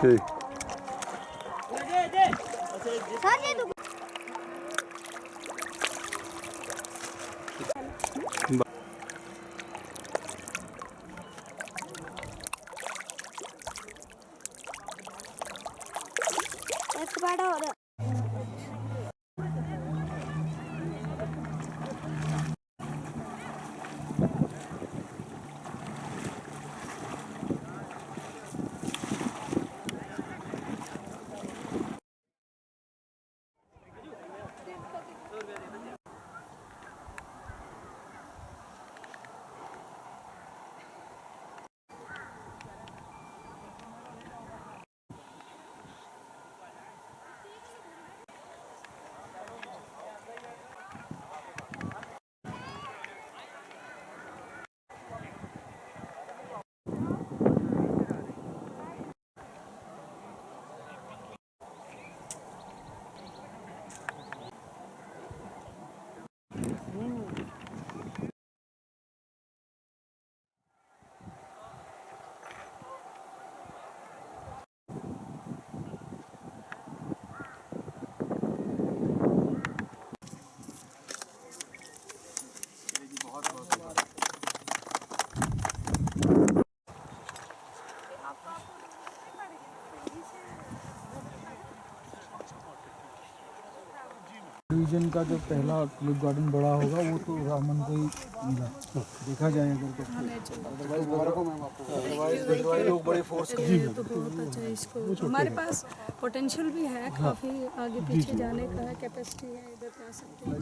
ठीक डिवीजन का जो पहला ट्यूलिप गार्डन बड़ा होगा वो तो रामन को ही मिला, देखा जाएगा तो लोग बड़े फोर्स तो बहुत अच्छा है। इसको हमारे पास पोटेंशियल भी है, काफ़ी आगे पीछे जाने का है, कैपेसिटी है, इधर जा सकते हैं।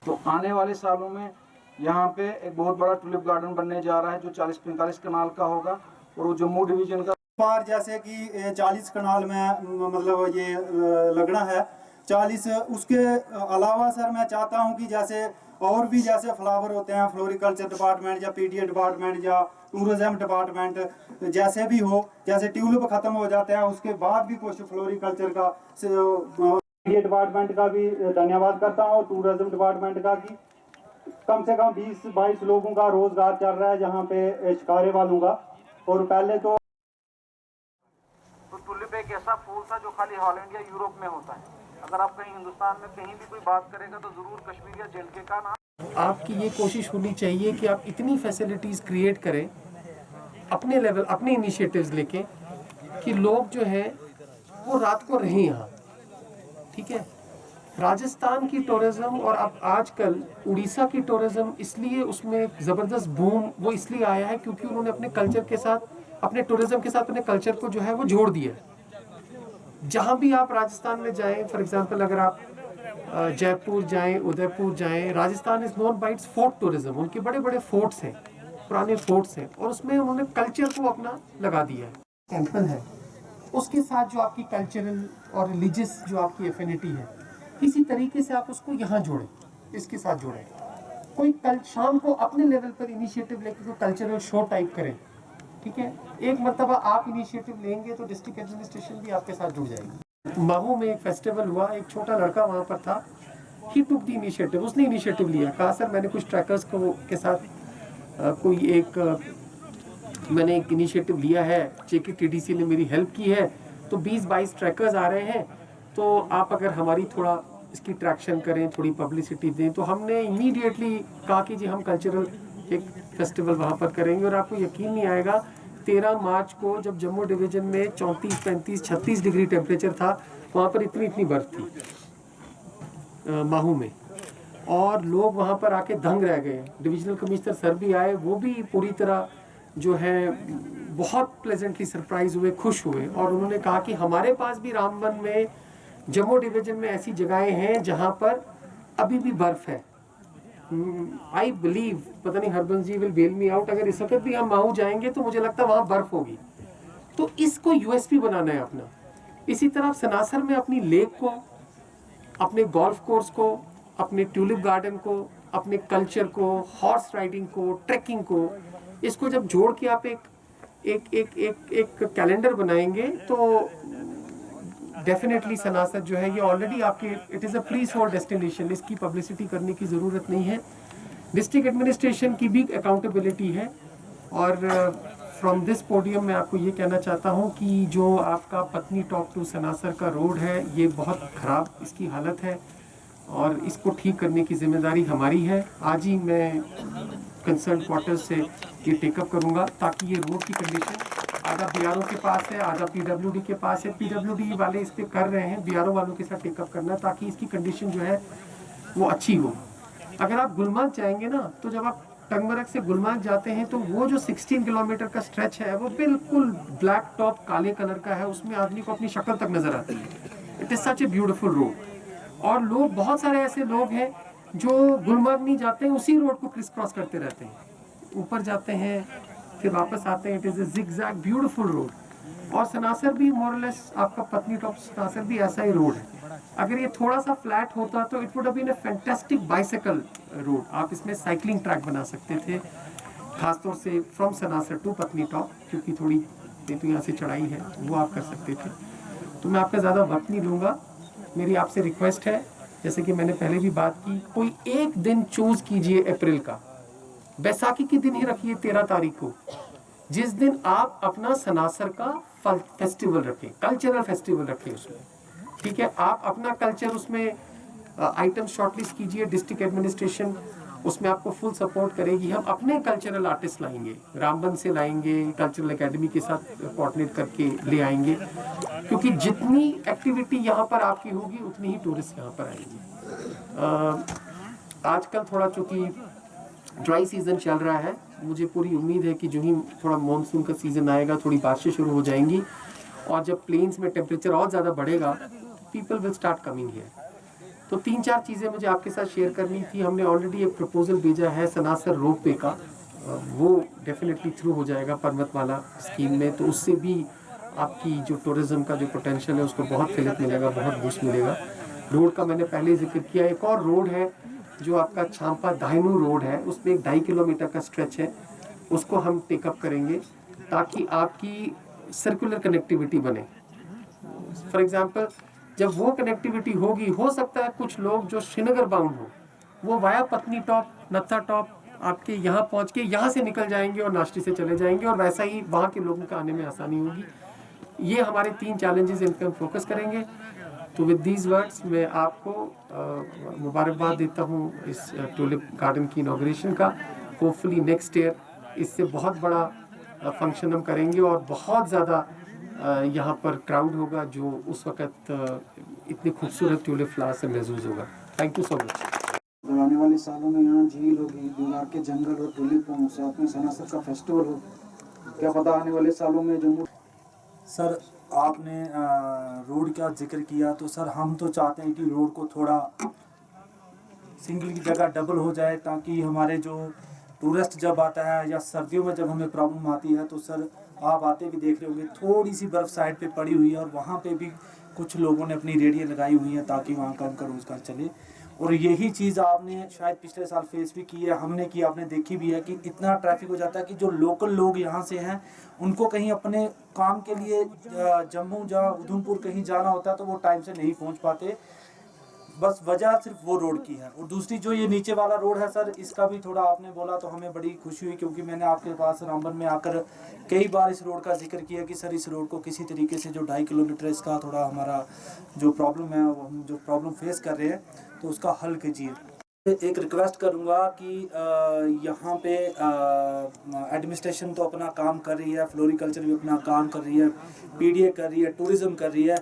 तो आने वाले सालों में यहाँ पे एक बहुत बड़ा टुलिप गार्डन बनने जा रहा है जो 40-45 कनाल का होगा और वो जम्मू डिवीजन का बार जैसे कि 40 कनाल में मतलब ये लगना है 40। उसके अलावा सर मैं चाहता हूँ कि जैसे और भी जैसे फ्लावर होते हैं, फ्लोरिकल्चर डिपार्टमेंट या पीटीए डिपार्टमेंट या टूरिज्म डिपार्टमेंट जैसे भी हो, जैसे ट्यूलिप खत्म हो जाते हैं उसके बाद भी कुछ फ्लोरिकल्चर का पीटीए डिपार्टमेंट का भी धन्यवाद करता हूँ, टूरिज्म डिपार्टमेंट का कि कम से कम 20-22 लोगों का रोजगार चल रहा है जहाँ पे शिकारे वालों का। और पहले तो टुलिप एक ऐसा फूल था जो खाली हॉलैंड या यूरोप में होता है। अगर आप कहीं हिंदुस्तान में कहीं भी कोई बात करेगा तो जरूर कश्मीर या जे&के का नाम। आपकी ये कोशिश होनी चाहिए कि आप इतनी फैसिलिटीज़ क्रिएट करें अपने लेवल, अपने इनिशिएटिव्स लेके कि लोग जो है वो रात को रहें यहाँ। ठीक है, राजस्थान की टूरिज्म और अब आजकल उड़ीसा की टूरिज्म इसलिए उसमें ज़बरदस्त बूम वो इसलिए आया है क्योंकि उन्होंने अपने कल्चर के साथ, अपने टूरिज्म के साथ अपने कल्चर को जो है वो जोड़ दिया। जहाँ भी आप राजस्थान में जाएं, फॉर एग्जांपल अगर आप जयपुर जाएं, उदयपुर जाएं, Rajasthan is known by it's fort tourism. उनके बड़े बड़े फोर्ट्स हैं, पुराने फोर्ट्स हैं और उसमें उन्होंने कल्चर को अपना लगा दिया है। टेम्पल है, उसके साथ जो आपकी कल्चरल और रिलीजियस जो आपकी एफिनिटी है, इसी तरीके से आप उसको यहाँ जोड़ें, इसके साथ जोड़ें। कोई कल शाम को अपने लेवल पर इनिशिएटिव लेकर कोई कल्चरल शो टाइप करें। ठीक है, एक मरतबा आप इनिशिएटिव लेंगे तो डिस्ट्रिक्ट एडमिनिस्ट्रेशन भी आपके साथ जुड़ जाएगी। महू में एक फेस्टिवल हुआ, एक छोटा लड़का वहाँ पर था, ही टुक द इनिशिएटिव, उसने इनिशिएटिव लिया, कहा सर मैंने कुछ ट्रैकर्स को के साथ मैंने एक इनिशिएटिव लिया है, JKTDC ने मेरी हेल्प की है, तो 20-22 ट्रैकर्स आ रहे हैं, तो आप अगर हमारी थोड़ा इसकी ट्रैक्शन करें, थोड़ी पब्लिसिटी दें। तो हमने इमीडिएटली कहा कि जी हम कल्चरल एक फेस्टिवल वहाँ पर करेंगे और आपको यकीन नहीं आएगा 13 मार्च को जब जम्मू डिवीज़न में 34, 35, 36 डिग्री टेम्परेचर था, वहाँ पर इतनी बर्फ़ थी माहू में, और लोग वहाँ पर आके दंग रह गए। डिविजनल कमिश्नर सर भी आए, वो भी पूरी तरह जो है बहुत प्लेजेंटली सरप्राइज हुए, खुश हुए, और उन्होंने कहा कि हमारे पास भी रामबन में जम्मू डिवीज़न में ऐसी जगहें हैं जहाँ पर अभी भी बर्फ़ है। आई बिलीव, पता नहीं हरबंस जी विल बेल मी आउट, अगर इस वक्त भी हम माहू जाएंगे तो मुझे लगता है वहाँ बर्फ़ होगी। तो इसको यूएसपी बनाना है अपना। इसी तरह सनासर में अपनी लेक को, अपने गोल्फ कोर्स को, अपने ट्यूलिप गार्डन को, अपने कल्चर को, हॉर्स राइडिंग को, ट्रैकिंग को, इसको जब जोड़ के आप एक कैलेंडर बनाएंगे तो डेफिनेटली सनासर जो है ये ऑलरेडी आपके, it is a pre sold destination, इसकी पब्लिसिटी करने की ज़रूरत नहीं है। डिस्ट्रिक्ट एडमिनिस्ट्रेशन की भी अकाउंटेबिलिटी है, और फ्रॉम दिस पोडियम मैं आपको ये कहना चाहता हूँ कि जो आपका पत्नी टॉप टू सनासर का रोड है ये बहुत ख़राब इसकी हालत है, और इसको ठीक करने की जिम्मेदारी हमारी है। आज ही मैं कंसर्न क्वार्टर्स से ये टेकअप करूँगा ताकि ये रोड की कंडीशन, आधा बीआरओ के पास है, आधा पीडब्ल्यूडी के पास है, पीडब्ल्यूडी वाले इस पर कर रहे हैं, बीआरओ वालों के साथ टेकअप करना है ताकि इसकी कंडीशन जो है वो अच्छी हो। अगर आप गुलमर्ग जाएंगे ना, तो जब आप टंगमर्ग से गुलमर्ग जाते हैं तो वो जो 16 किलोमीटर का स्ट्रेच है वो बिल्कुल ब्लैक टॉप काले कलर का है, उसमें आदमी को अपनी शक्ल तक नजर आती है। It is such a beautiful road, और लोग, बहुत सारे ऐसे लोग हैं जो गुलमर्ग नहीं जाते हैं, उसी रोड को क्रिस क्रॉस करते रहते हैं, ऊपर जाते हैं फिर वापस आते हैं। It is a zigzag beautiful road, और सनासर भी मोरलेस आपका पत्नी टॉप सनासर भी ऐसा ही रोड है। अगर ये थोड़ा सा फ्लैट होता तो it would have been a fantastic bicycle road, आप इसमें साइकिलिंग ट्रैक बना सकते थे, खासतौर से from Sanasar to Patnitop, क्योंकि थोड़ी यहाँ से चढ़ाई है, वो आप कर सकते थे। तो मैं आपका ज़्यादा वक्त नहीं लूँगा, मेरी आपसे रिक्वेस्ट है, जैसे कि मैंने पहले भी बात की, कोई एक दिन चूज कीजिए अप्रैल का, बैसाखी के दिन ही रखिए 13 तारीख को, जिस दिन आप अपना सनासर का फेस्टिवल रखें, कल्चरल फेस्टिवल रखें उसमें, ठीक है। आप अपना कल्चर उसमें आइटम शॉर्टलिस्ट कीजिए, डिस्ट्रिक्ट एडमिनिस्ट्रेशन उसमें आपको फुल सपोर्ट करेगी। हम अपने कल्चरल आर्टिस्ट लाएंगे, रामबन से लाएंगे, कल्चरल एकेडमी के साथ कोऑर्डिनेट करके ले आएंगे, क्योंकि जितनी एक्टिविटी यहाँ पर आपकी होगी उतनी ही टूरिस्ट यहाँ पर आएंगे। आजकल थोड़ा चूँकि ड्राई सीज़न चल रहा है, मुझे पूरी उम्मीद है कि जो ही थोड़ा मानसून का सीज़न आएगा, थोड़ी बारिशें शुरू हो जाएंगी, और जब प्लेन्स में टेम्परेचर और ज़्यादा बढ़ेगा, people will start coming here. तो 3-4 चीज़ें मुझे आपके साथ शेयर करनी थी। हमने ऑलरेडी एक प्रपोजल भेजा है सनासर रोप वे का, वो डेफिनेटली थ्रू हो जाएगा पर्वतमाला स्कीम में, तो उससे भी आपकी जो टूरिज़्म का जो पोटेंशियल है उसको बहुत फिलअप मिलेगा, बहुत बूस्ट मिलेगा। रोड का मैंने पहले जिक्र किया, एक और रोड है जो आपका छांपा दाइनू रोड है, उसमें एक 2.5 किलोमीटर का स्ट्रेच है, उसको हम टेकअप करेंगे ताकि आपकी सर्कुलर कनेक्टिविटी बने। फॉर एग्जांपल जब वो कनेक्टिविटी होगी, हो सकता है कुछ लोग जो श्रीनगर बाउंड हो वो वाया पत्नी टॉप, नत्था टॉप आपके यहाँ पहुँच के यहाँ से निकल जाएंगे और नाश्ते से चले जाएंगे, और वैसा ही वहाँ के लोगों का आने में आसानी होगी। ये हमारे 3 चैलेंजेस, इन पर हम फोकस करेंगे। तो विद दीज वर्ड्स मैं आपको मुबारकबाद देता हूँ इस ट्यूलिप गार्डन की इनॉग्रेशन का। होपफुली नेक्स्ट ईयर इससे बहुत बड़ा फंक्शन हम करेंगे, और बहुत ज़्यादा यहाँ पर क्राउड होगा जो उस वक़्त इतनी खूबसूरत ट्यूलिप फ्लावर से महसूस होगा। Thank you so much. जब आने वाले सालों में यहाँ झील होगी, दीवार के जंगल और ट्यूलिप हों, साथ में सनासर का फेस्टिवल हो, क्या पता आने वाले सालों में जम्मू। सर आपने रोड का जिक्र किया, तो सर हम तो चाहते हैं कि रोड को थोड़ा सिंगल की जगह डबल हो जाए, ताकि हमारे जो टूरिस्ट जब आता है या सर्दियों में जब हमें प्रॉब्लम आती है, तो सर आप आते भी देख रहे होंगे थोड़ी सी बर्फ़ साइड पे पड़ी हुई है, और वहाँ पे भी कुछ लोगों ने अपनी रेडियाँ लगाई हुई हैं ताकि वहाँ काम का रोज़गार चले। और यही चीज़ आपने शायद पिछले साल फेस भी की है, हमने की, आपने देखी भी है कि इतना ट्रैफिक हो जाता है कि जो लोकल लोग यहाँ से हैं उनको कहीं अपने काम के लिए जम्मू या उधमपुर कहीं जाना होता है तो वो टाइम से नहीं पहुँच पाते। बस वजह सिर्फ वो रोड की है। और दूसरी जो ये नीचे वाला रोड है सर, इसका भी थोड़ा आपने बोला तो हमें बड़ी खुशी हुई, क्योंकि मैंने आपके पास रामबन में आकर कई बार इस रोड का जिक्र किया कि सर इस रोड को किसी तरीके से जो 2.5 किलोमीटर इसका थोड़ा हमारा जो प्रॉब्लम है, वो हम जो प्रॉब्लम फेस कर रहे हैं, तो उसका हल कीजिए। एक रिक्वेस्ट करूंगा कि यहाँ पे एडमिनिस्ट्रेशन तो अपना काम कर रही है, फ्लोरिकल्चर भी अपना काम कर रही है, पीडीए कर रही है, टूरिज्म कर रही है,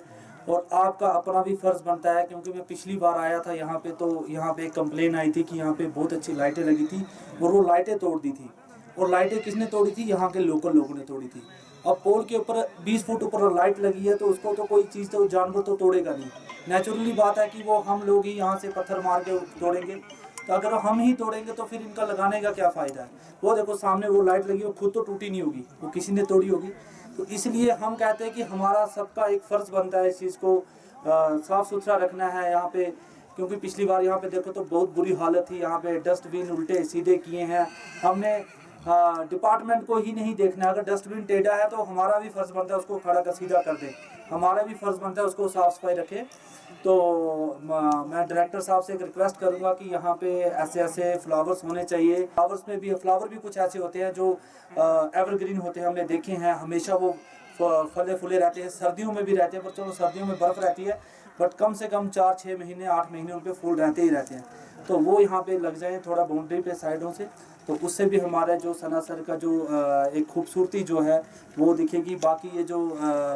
और आपका अपना भी फ़र्ज़ बनता है। क्योंकि मैं पिछली बार आया था यहाँ पे, तो यहाँ पे एक कंप्लेन आई थी कि यहाँ पे बहुत अच्छी लाइटें लगी थी और वो लाइटें तोड़ दी थी। और लाइटें किसने तोड़ी थी? यहाँ के लोकल लोगों ने तोड़ी थी। अब पोल के ऊपर 20 फुट ऊपर लाइट लगी है, तो उसको तो कोई चीज़, तो जानवर तो तोड़ेगा नहीं। नेचुरली बात है कि वो हम लोग ही यहाँ से पत्थर मार के तोड़ेंगे। तो अगर हम ही तोड़ेंगे तो फिर इनका लगाने का क्या फ़ायदा है? वो देखो सामने वो लाइट लगी, वो खुद तो टूटी नहीं होगी, वो किसी ने तोड़ी होगी। तो इसलिए हम कहते हैं कि हमारा सबका एक फ़र्ज़ बनता है इस चीज़ को साफ़ सुथरा रखना है यहाँ पे। क्योंकि पिछली बार यहाँ पे देखो तो बहुत बुरी हालत थी, यहाँ पे डस्टबिन उल्टे सीधे किए हैं। हमने डिपार्टमेंट को ही नहीं देखना है, अगर डस्टबिन टेढ़ा है तो हमारा भी फ़र्ज़ बनता है उसको खड़ा कर सीधा कर दे, हमारा भी फ़र्ज़ बनता है उसको साफ़ सफाई रखें। तो मैं डायरेक्टर साहब से एक रिक्वेस्ट करूंगा कि यहाँ पे ऐसे ऐसे फ्लावर्स होने चाहिए। फ्लावर्स में भी, फ्लावर भी कुछ ऐसे होते हैं जो एवरग्रीन होते हैं, हमने देखे हैं, हमेशा वो फले फूले रहते हैं, सर्दियों में भी रहते हैं, पर चलो सर्दियों में बर्फ़ रहती है, बट कम से कम 4-6 महीने 8 महीने उन पर फूल रहते ही रहते हैं। तो वो यहाँ पे लग जाए थोड़ा बाउंड्री पे साइडों से, तो उससे भी हमारा जो सनासर का जो एक खूबसूरती जो है वो दिखेगी। बाकी ये जो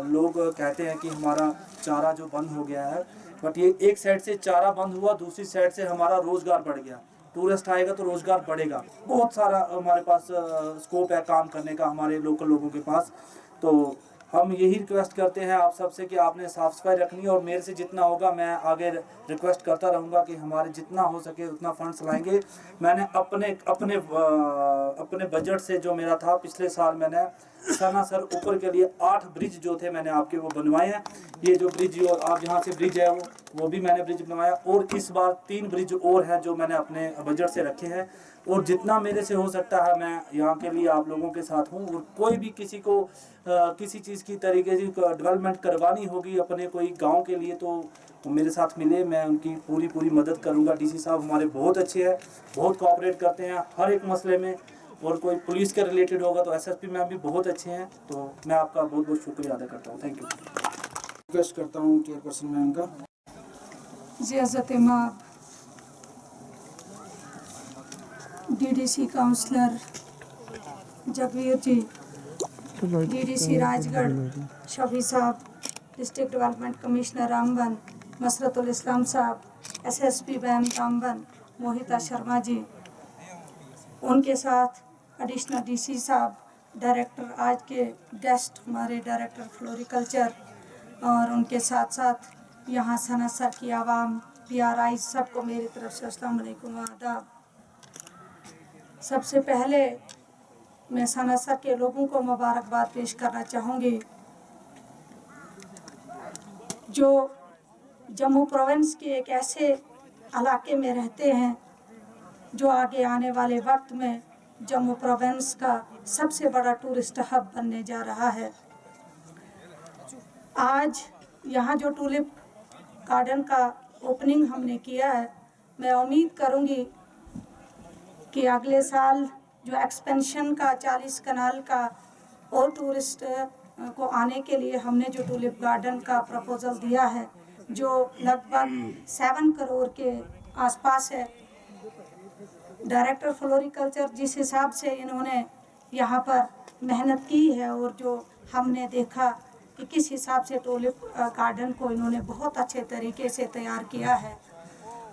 लोग कहते हैं कि हमारा चारा जो बंद हो गया है, बट ये एक साइड से चारा बंद हुआ, दूसरी साइड से हमारा रोज़गार बढ़ गया। टूरिस्ट आएगा तो रोज़गार बढ़ेगा, बहुत सारा हमारे पास स्कोप है काम करने का हमारे लोकल लोगों के पास। तो हम यही रिक्वेस्ट करते हैं आप सबसे कि आपने साफ़ सफाई रखनी है, और मेरे से जितना होगा मैं आगे रिक्वेस्ट करता रहूँगा कि हमारे जितना हो सके उतना फंड्स लाएंगे। मैंने अपने बजट से जो मेरा था, पिछले साल मैंने सनासर ऊपर के लिए 8 ब्रिज जो थे मैंने आपके वो बनवाए हैं। ये जो ब्रिज जो आप यहाँ से ब्रिज है वो भी मैंने ब्रिज बनवाया, और इस बार 3 ब्रिज और हैं जो मैंने अपने बजट से रखे हैं। और जितना मेरे से हो सकता है मैं यहाँ के लिए आप लोगों के साथ हूँ। और कोई भी किसी को किसी चीज़ की तरीके से डेवलपमेंट करवानी होगी अपने कोई गांव के लिए, तो वो मेरे साथ मिले, मैं उनकी पूरी मदद करूँगा। डीसी साहब हमारे बहुत अच्छे हैं, बहुत कोऑपरेट करते हैं हर एक मसले में। और कोई पुलिस के रिलेटेड होगा तो एसएसपी मैम भी बहुत अच्छे हैं। तो मैं आपका बहुत बहुत शुक्रिया अदा करता हूँ। Thank you. रिक्वेस्ट करता हूँ चेयरपर्सन मैम का। ज़ियाज़त इमाम, डीडीसी काउंसलर जगवीर जी, डीडीसी राजगढ़ शफी साहब, डिस्ट्रिक्ट डेवलपमेंट कमिश्नर रामबन मसरतुल इस्लाम साहब, एसएसपी मैम रामबन मोहिता शर्मा जी, उनके साथ एडिशनल डीसी साहब, डायरेक्टर आज के गेस्ट हमारे डायरेक्टर फ्लोरिकल्चर, और उनके साथ साथ यहाँ सनासर की आवाम, PRI, सबको मेरी तरफ से अस्सलाम वालेकुम व आदाब। सबसे पहले मैं सनासर के लोगों को मुबारकबाद पेश करना चाहूँगी जो जम्मू प्रोविंस के एक ऐसे इलाके में रहते हैं जो आगे आने वाले वक्त में जम्मू प्रोविंस का सबसे बड़ा टूरिस्ट हब बनने जा रहा है। आज यहाँ जो टूलिप गार्डन का ओपनिंग हमने किया है, मैं उम्मीद करूँगी कि अगले साल जो एक्सपेंशन का 40 कनाल का और टूरिस्ट को आने के लिए हमने जो टूलिप गार्डन का प्रपोज़ल दिया है, जो लगभग 7 करोड़ के आसपास है। डायरेक्टर फ्लोरिकल्चर जिस हिसाब से इन्होंने यहाँ पर मेहनत की है, और जो हमने देखा कि किस हिसाब से टूलिप गार्डन को इन्होंने बहुत अच्छे तरीके से तैयार किया है,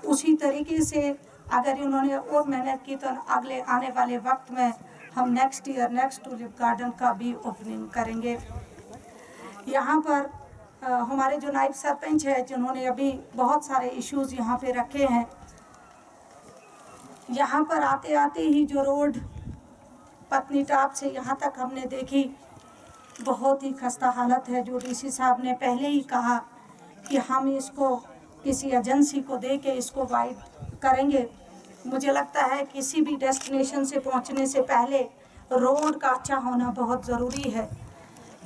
उसी तरीके से अगर इन्होंने और मेहनत की तो अगले आने वाले वक्त में हम next year next tulip garden का भी ओपनिंग करेंगे। यहाँ पर हमारे जो नायब सरपंच है, जिन्होंने अभी बहुत सारे इश्यूज़ यहाँ पे रखे हैं, यहाँ पर आते आते ही जो रोड पत्नीटाप से यहाँ तक हमने देखी, बहुत ही खस्ता हालत है। जो डीसी साहब ने पहले ही कहा कि हम इसको किसी एजेंसी को दे के इसको वाइड करेंगे। मुझे लगता है किसी भी डेस्टिनेशन से पहुंचने से पहले रोड का अच्छा होना बहुत ज़रूरी है,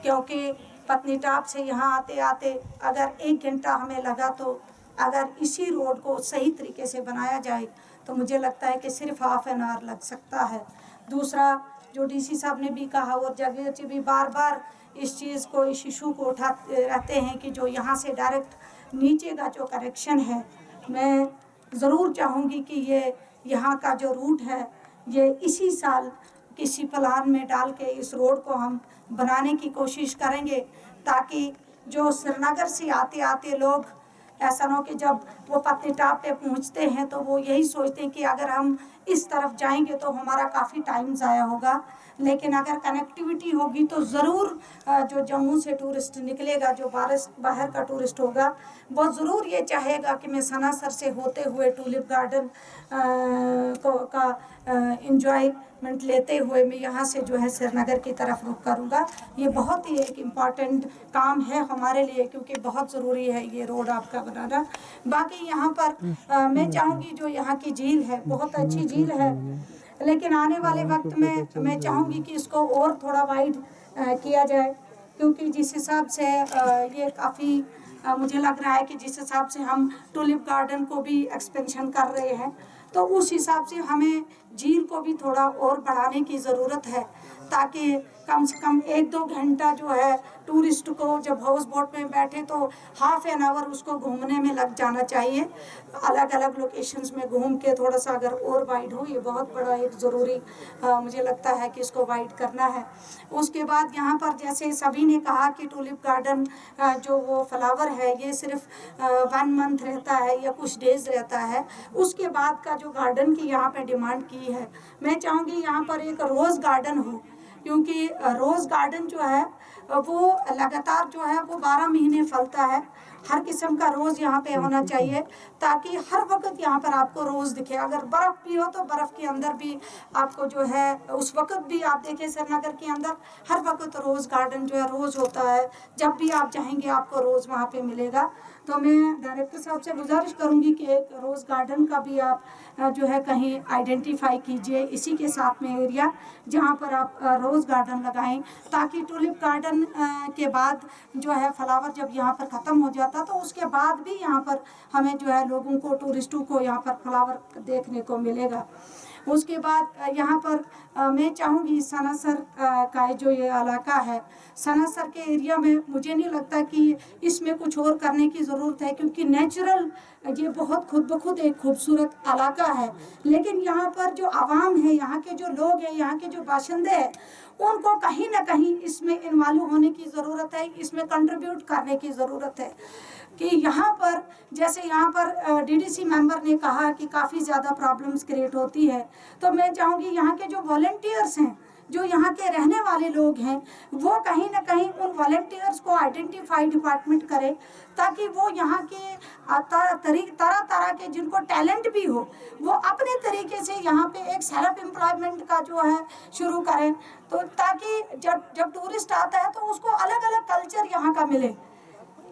क्योंकि पत्नीटाप से यहाँ आते आते अगर 1 घंटा हमें लगा, तो अगर इसी रोड को सही तरीके से बनाया जाए तो मुझे लगता है कि सिर्फ हाफ एन आवर लग सकता है। दूसरा, जो डीसी साहब ने भी कहा और जगह जी भी बार बार इस चीज़ को, इस इशू को उठाते रहते हैं कि जो यहाँ से डायरेक्ट नीचे का जो कनेक्शन है, मैं ज़रूर चाहूँगी कि ये यहाँ का जो रूट है ये इसी साल किसी प्लान में डाल के इस रोड को हम बनाने की कोशिश करेंगे, ताकि जो श्रीनगर से आते आते लोग ऐसा ना हो कि जब वो पत्नीटॉप पे पहुंचते हैं तो वो यही सोचते हैं कि अगर हम इस तरफ जाएंगे तो हमारा काफ़ी टाइम ज़ाया होगा। लेकिन अगर कनेक्टिविटी होगी तो ज़रूर जो जम्मू से टूरिस्ट निकलेगा, जो बाहर का टूरिस्ट होगा, वो ज़रूर ये चाहेगा कि मैं सनासर से होते हुए टूलिप गार्डन का इंजॉयमेंट लेते हुए मैं यहाँ से जो है श्रीनगर की तरफ रुख करूँगा। ये बहुत ही एक इम्पॉर्टेंट काम है हमारे लिए, क्योंकि बहुत ज़रूरी है ये रोड आपका बनाना। बाकी यहाँ पर मैं चाहूँगी जो यहाँ की झील है बहुत अच्छी झील है, लेकिन आने वाले वक्त में मैं चाहूँगी कि इसको और थोड़ा वाइड किया जाए, क्योंकि जिस हिसाब से ये काफ़ी मुझे लग रहा है कि जिस हिसाब से हम टूलिप गार्डन को भी एक्सपेंशन कर रहे हैं तो उस हिसाब से हमें झील को भी थोड़ा और बढ़ाने की ज़रूरत है, ताकि कम से कम 1-2 घंटा जो है टूरिस्ट को जब हाउस बोट में बैठे तो हाफ एन आवर उसको घूमने में लग जाना चाहिए। अलग अलग लोकेशंस में घूम के थोड़ा सा अगर और वाइड हो, ये बहुत बड़ा एक ज़रूरी मुझे लगता है कि इसको वाइड करना है। उसके बाद यहाँ पर जैसे सभी ने कहा कि टूलिप गार्डन जो वो फ्लावर है ये सिर्फ 1 मंथ रहता है या कुछ डेज रहता है, उसके बाद का जो गार्डन की यहाँ पे डिमांड की है, मैं चाहूँगी यहाँ पर एक रोज़ गार्डन हो, क्योंकि रोज़ गार्डन जो है वो लगातार जो है वो 12 महीने फलता है। हर किस्म का रोज़ यहाँ पे होना चाहिए ताकि हर वक्त यहाँ पर आपको रोज़ दिखे। अगर बर्फ़ भी हो तो बर्फ़ के अंदर भी आपको जो है उस वक्त भी आप देखें श्रीनगर के अंदर हर वक्त रोज़ गार्डन जो है रोज़ होता है, जब भी आप चाहेंगे आपको रोज़ वहाँ पे मिलेगा। तो मैं डायरेक्टर साहब से गुजारिश करूँगी कि एक रोज़ गार्डन का भी आप जो है कहीं आइडेंटिफाई कीजिए इसी के साथ में एरिया जहाँ पर आप रोज़ गार्डन लगाएं, ताकि टूलिप गार्डन के बाद जो है फ्लावर जब यहाँ पर ख़त्म हो जाता तो उसके बाद भी यहाँ पर हमें जो है लोगों को टूरिस्टों को यहाँ पर फ्लावर देखने को मिलेगा। उसके बाद यहाँ पर मैं चाहूँगी सनासर का जो ये इलाका है, सनासर के एरिया में मुझे नहीं लगता कि इसमें कुछ और करने की ज़रूरत है, क्योंकि नेचुरल ये बहुत खुद ब खुद एक खूबसूरत इलाका है। लेकिन यहाँ पर जो आवाम है, यहाँ के जो लोग हैं, यहाँ के जो बाशिंदे हैं, उनको कहीं ना कहीं इसमें इन्वॉल्व होने की ज़रूरत है, इसमें कंट्रीब्यूट करने की ज़रूरत है। कि यहाँ पर जैसे यहाँ पर डीडीसी मेंबर ने कहा कि काफ़ी ज़्यादा प्रॉब्लम्स क्रिएट होती है, तो मैं चाहूँगी यहाँ के जो वॉलंटियर्स हैं, जो यहाँ के रहने वाले लोग हैं, वो कहीं ना कहीं उन वॉलंटियर्स को आइडेंटिफाई डिपार्टमेंट करे, ताकि वो यहाँ के तरह तरह के जिनको टैलेंट भी हो वो अपने तरीके से यहाँ पे एक सेल्फ एम्प्लॉयमेंट का जो है शुरू करें, तो ताकि जब टूरिस्ट आता है तो उसको अलग अलग कल्चर यहाँ का मिले।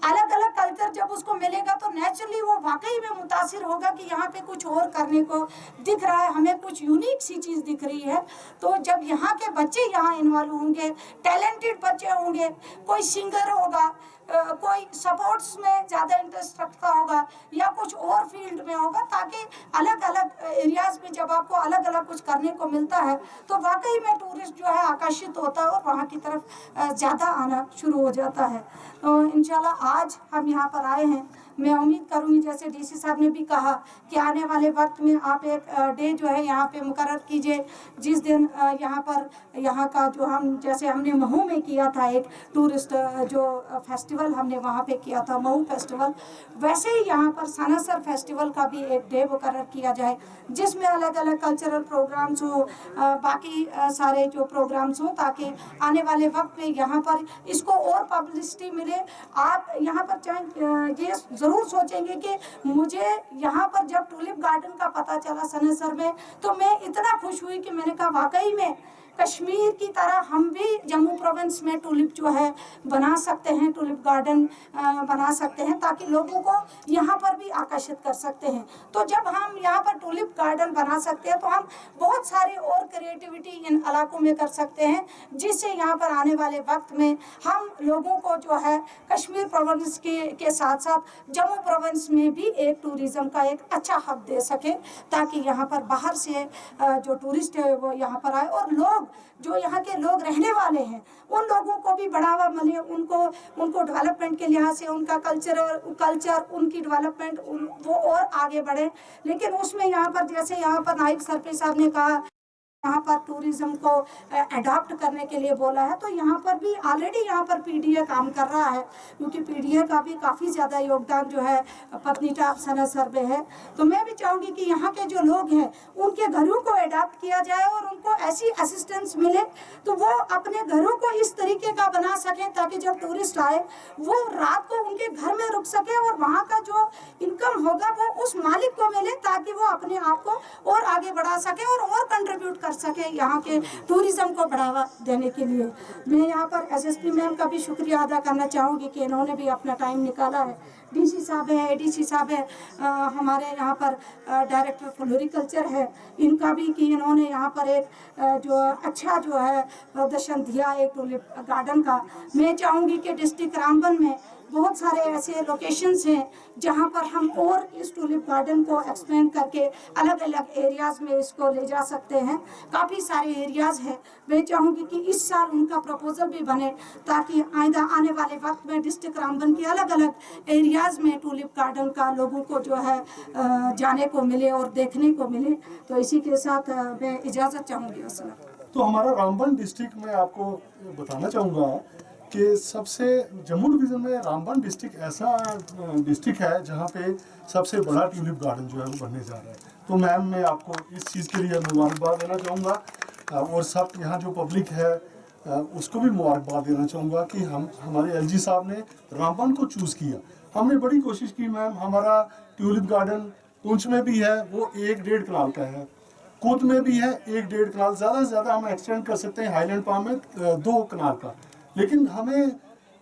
अलग अलग कल्चर जब उसको मिलेगा तो नेचुरली वो वाकई में मुतासिर होगा कि यहाँ पे कुछ और करने को दिख रहा है, हमें कुछ यूनिक सी चीज़ दिख रही है। तो जब यहाँ के बच्चे यहाँ इन्वॉल्व होंगे, टैलेंटेड बच्चे होंगे, कोई सिंगर होगा, कोई स्पोर्ट्स में ज़्यादा इंटरेस्ट रखता होगा या कुछ और फील्ड में होगा, ताकि अलग अलग एरियाज़ में जब आपको अलग अलग कुछ करने को मिलता है तो वाकई में टूरिस्ट जो है आकर्षित होता है और वहाँ की तरफ ज़्यादा आना शुरू हो जाता है। तो इंशाल्लाह आज हम यहाँ पर आए हैं, मैं उम्मीद करूँगी जैसे डीसी साहब ने भी कहा कि आने वाले वक्त में आप एक डे जो है यहाँ पे मुकर्रर कीजिए, जिस दिन यहाँ का जो हम जैसे हमने महू में किया था एक टूरिस्ट जो फेस्टिवल हमने वहाँ पे किया था महू फेस्टिवल, वैसे ही यहाँ पर सनासर फेस्टिवल का भी एक डे मुकर्रर किया जाए, जिसमें अलग अलग कल्चरल प्रोग्राम्स हो, बाकी सारे जो प्रोग्राम्स हो, ताकि आने वाले वक्त में यहाँ पर इसको और पब्लिसिटी मिले। आप यहाँ पर चाहे ये ज़रूर सोचेंगे कि मुझे यहाँ पर जब टूलिप गार्डन का पता चला सनासर में तो मैं इतना खुश हुई कि मैंने कहा वाकई में कश्मीर की तरह हम भी जम्मू प्रोविंस में टूलिप जो है बना सकते हैं, टूलिप गार्डन बना सकते हैं, ताकि लोगों को यहाँ पर भी आकर्षित कर सकते हैं। तो जब हम यहाँ पर टूलिप गार्डन बना सकते हैं तो हम बहुत सारी और क्रिएटिविटी इन इलाकों में कर सकते हैं, जिससे यहाँ पर आने वाले वक्त में हम लोगों को जो है कश्मीर प्रोविंस के साथ साथ जम्मू प्रोविंस में भी एक टूरिज्म का एक अच्छा हब दे सके, ताकि यहाँ पर बाहर से जो टूरिस्ट है वो यहाँ पर आए, और लोग जो यहाँ के लोग रहने वाले हैं उन लोगों को भी बढ़ावा मिले, उनको डेवलपमेंट के लिहाज से उनका कल्चर उनकी डेवलपमेंट वो और आगे बढ़े। लेकिन उसमें यहाँ पर जैसे यहाँ पर नायब सरपंच साहब ने कहा यहाँ पर टूरिज्म को अडॉप्ट करने के लिए बोला है, तो यहाँ पर भी ऑलरेडी यहाँ पर पीडीए काम कर रहा है, क्योंकि पीडीए का भी काफ़ी ज़्यादा योगदान जो है पत्नीटाप सनत सर्वे है। तो मैं भी चाहूँगी कि यहाँ के जो लोग हैं उनके घरों को अडॉप्ट किया जाए और उनको ऐसी असिस्टेंस मिले तो वो अपने घरों को इस तरीके का बना सकें ताकि जब टूरिस्ट आए वो रात को उनके घर में रुक सके और वहाँ का जो इनकम होगा वो उस मालिक को मिले, ताकि वो अपने आप को और आगे बढ़ा सके और कंट्रीब्यूट कर सके यहाँ के टूरिज्म को बढ़ावा देने के लिए। मैं यहाँ पर एसएसपी मैम का भी शुक्रिया अदा करना चाहूँगी कि इन्होंने भी अपना टाइम निकाला है। डीसी साहब है, एडीसी साहब है, हमारे यहाँ पर डायरेक्टर फ्लोरिकल्चर है, इनका भी कि इन्होंने यहाँ पर एक जो अच्छा जो है प्रदर्शन दिया एक टूलिप गार्डन का। मैं चाहूँगी कि डिस्ट्रिक्ट रामबन में बहुत सारे ऐसे लोकेशंस हैं जहाँ पर हम और इस टूलिप गार्डन को एक्सपेंड करके अलग अलग एरियाज़ में इसको ले जा सकते हैं। काफ़ी सारे एरियाज़ हैं। मैं चाहूँगी कि इस साल उनका प्रपोजल भी बने ताकि आइंदा आने वाले वक्त में डिस्ट्रिक्ट रामबन के अलग अलग एरियाज़ में टूलिप गार्डन का लोगों को जो है जाने को मिले और देखने को मिले। तो इसी के साथ मैं इजाज़त चाहूँगी। अस्सलाम। तो हमारा रामबन डिस्ट्रिक्ट में आपको बताना चाहूँगा कि सबसे जम्मू डिवीज़न में रामबन डिस्ट्रिक्ट ऐसा डिस्ट्रिक्ट है जहाँ पे सबसे बड़ा ट्यूलिप गार्डन जो है वो बनने जा रहा है। तो मैम मैं आपको इस चीज़ के लिए मुबारकबाद देना चाहूँगा और सब यहाँ जो पब्लिक है उसको भी मुबारकबाद देना चाहूँगा कि हमारे एलजी साहब ने रामबन को चूज़ किया। हमने बड़ी कोशिश की मैम, हमारा ट्यूलिप गार्डन पुंछ में भी है वो 1-1.5 कनाल का है, कूद में भी है 1-1.5 कनाल, ज़्यादा से ज़्यादा हम एक्सटेंड कर सकते हैं हाईलैंड पाम में 2 कनाल का। लेकिन हमें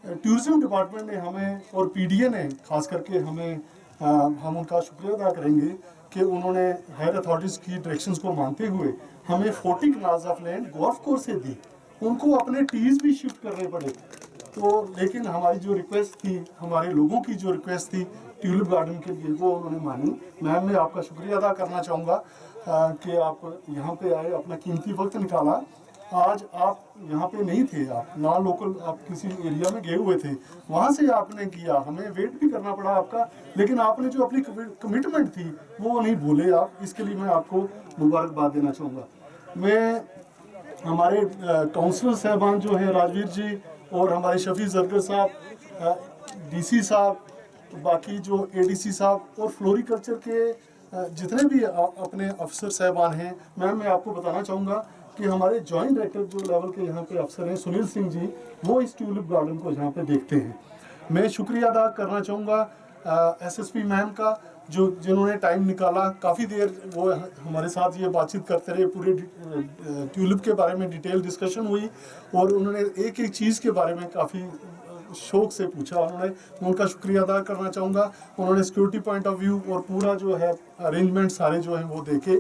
टूरिज्म डिपार्टमेंट ने हमें और पीडीए ने खास करके हमें हम उनका शुक्रिया अदा करेंगे कि उन्होंने हायर अथॉरिटीज़ की डायरेक्शंस को मानते हुए हमें 40 canals of land golf course से दी। उनको अपने टीज भी शिफ्ट करने पड़े। तो लेकिन हमारी जो रिक्वेस्ट थी, हमारे लोगों की जो रिक्वेस्ट थी ट्यूलिप गार्डन के लिए, वो उन्होंने मानी। मैम मैं आपका शुक्रिया अदा करना चाहूँगा कि आप यहाँ पे आए, अपना कीमती वक्त निकाला। आज आप यहाँ पे नहीं थे, आप नॉन लोकल, आप किसी एरिया में गए हुए थे, वहाँ से आपने किया, हमें वेट भी करना पड़ा आपका, लेकिन आपने जो अपनी कमिटमेंट थी वो नहीं भूले आप। इसके लिए मैं आपको मुबारकबाद देना चाहूँगा। मैं हमारे काउंसलर साहबान जो हैं राजवीर जी और हमारे शफी जरगर साहब, डीसी साहब, बाकी जो एडीसी साहब और फ्लोरिकल्चर के जितने भी अपने अफसर साहबान हैं, मैं आपको बताना चाहूँगा कि हमारे जॉइंट डायरेक्टर जो लेवल के यहाँ पे अफसर हैं सुनील सिंह जी, वो इस ट्यूलिप गार्डन को यहाँ पे देखते हैं। मैं शुक्रिया अदा करना चाहूँगा एसएसपी मैम का जिन्होंने टाइम निकाला, काफ़ी देर वो हमारे साथ ये बातचीत करते रहे, पूरे ट्यूलिप के बारे में डिटेल डिस्कशन हुई और उन्होंने एक एक चीज़ के बारे में काफ़ी शौक से पूछा। मैं उनका शुक्रिया अदा करना चाहूँगा। उन्होंने सिक्योरिटी पॉइंट ऑफ व्यू और पूरा जो है अरेंजमेंट सारे जो हैं वो देखे।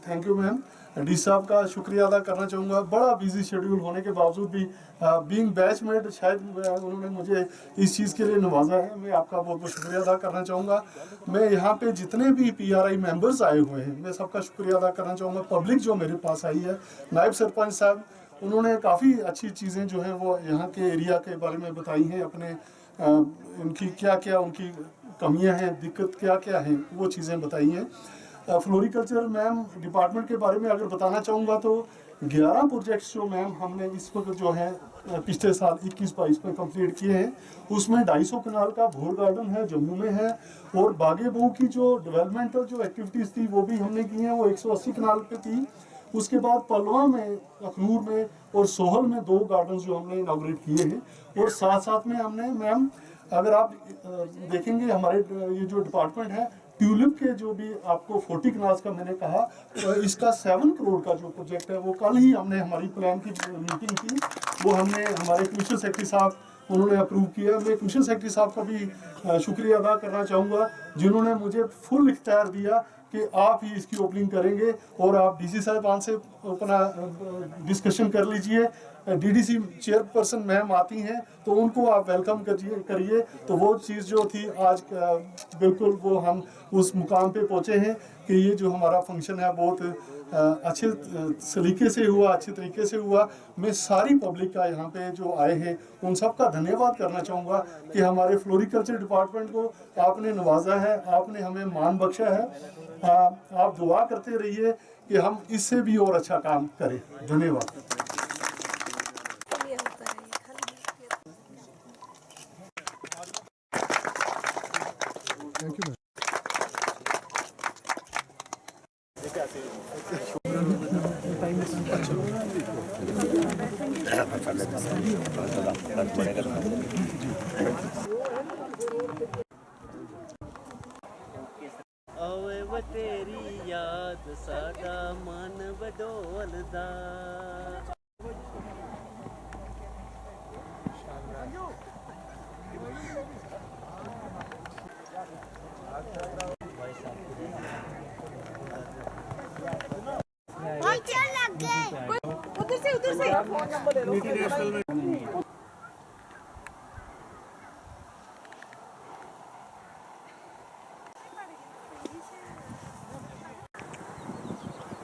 Thank you ma'am. डी साहब का शुक्रिया अदा करना चाहूँगा, बड़ा बिजी शेड्यूल होने के बावजूद भी बीइंग बैचमेट शायद उन्होंने मुझे इस चीज़ के लिए नवाजा है। मैं आपका बहुत बहुत शुक्रिया अदा करना चाहूँगा। मैं यहाँ पे जितने भी PRI मेंबर्स आए हुए हैं, मैं सबका शुक्रिया अदा करना चाहूँगा। पब्लिक जो मेरे पास आई है, नायब सरपंच साहब, उन्होंने काफ़ी अच्छी चीज़ें जो हैं वो यहाँ के एरिया के बारे में बताई हैं, अपने उनकी क्या क्या उनकी कमियाँ हैं, दिक्कत क्या क्या हैं, वो चीज़ें बताई हैं। फ्लोरिकल्चर मैम डिपार्टमेंट के बारे में अगर बताना चाहूँगा तो 11 प्रोजेक्ट्स जो मैम हमने इस वक्त जो है पिछले साल 21-22 में कंप्लीट किए हैं, उसमें 250 कनाल का भोर गार्डन है, जम्मू में है, और बागे बहू की जो डेवलपमेंटल जो एक्टिविटीज़ थी वो भी हमने की हैं, वो 180 कनाल पे थी। उसके बाद पलवा में, अखनूर में और सोहल में 2 गार्डन जो हमने इनॉग्रेट किए हैं, और साथ साथ में हमने मैम अगर आप देखेंगे हमारे ये जो डिपार्टमेंट है ट्यूलिप के जो भी आपको 40 कनाल्स का मैंने कहा, तो इसका 7 करोड़ का जो प्रोजेक्ट है वो कल ही हमने हमारी प्लान की मीटिंग की, वो हमने हमारे कमिश्नर सेक्रेटरी साहब उन्होंने अप्रूव किया। मैं कमिश्नर सेक्रेटरी साहब का भी शुक्रिया अदा करना चाहूँगा जिन्होंने मुझे फुल इख्तियार दिया कि आप ही इसकी ओपनिंग करेंगे और आप डीसी साहिबान से अपना डिस्कशन कर लीजिए। डीडीसी चेयरपर्सन मैम आती हैं तो उनको आप वेलकम करिए। तो वो चीज़ जो थी आज बिल्कुल वो हम उस मुकाम पे पहुँचे हैं कि ये जो हमारा फंक्शन है बहुत अच्छे सलीके से हुआ, अच्छे तरीके से हुआ। मैं सारी पब्लिक का यहाँ पे जो आए हैं उन सब का धन्यवाद करना चाहूँगा कि हमारे फ्लोरिकल्चर डिपार्टमेंट को आपने नवाजा है, आपने हमें मान बख्शा है। आप दुआ करते रहिए कि हम इससे भी और अच्छा काम करें। धन्यवाद। Thank you. ओए वो तेरी याद सादा मन बडोलदा उधर से